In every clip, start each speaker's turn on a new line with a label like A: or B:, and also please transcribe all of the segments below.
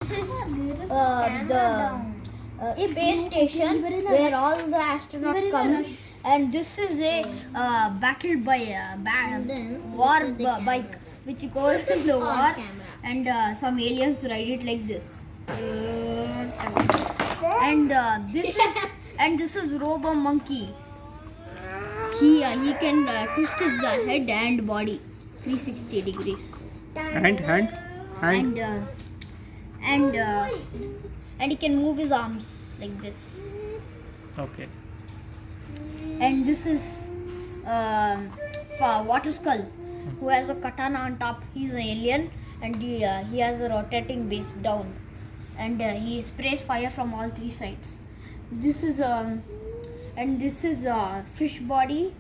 A: this is the space station where all the astronauts come, and this is a battle by war bike which goes in the war, and some aliens ride it like this. And this is Robo Monkey. He can twist his head and body 360 degrees.
B: Hand.
A: And he can move his arms like this.
B: Okay.
A: And this is Water Skull, who has a katana on top. He's an alien, and he has a rotating base down, and he sprays fire from all three sides. This is fish body,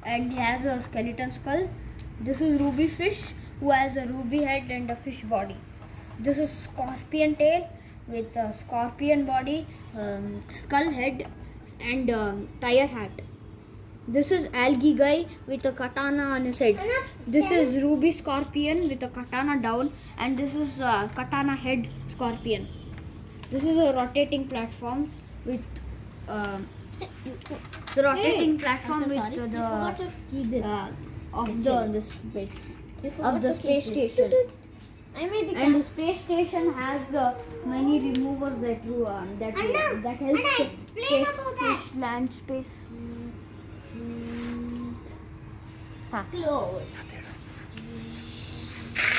A: and he has a skeleton skull. This is ruby fish, who has a ruby head and a fish body. This is scorpion tail with a scorpion body, skull head, and tire hat. This is algae guy with a katana on his head. This is ruby scorpion with a katana down, and this is katana head scorpion. This is a rotating platform with the rotating platform with the space of the space station. And the space station has many removers that help space land space. Close.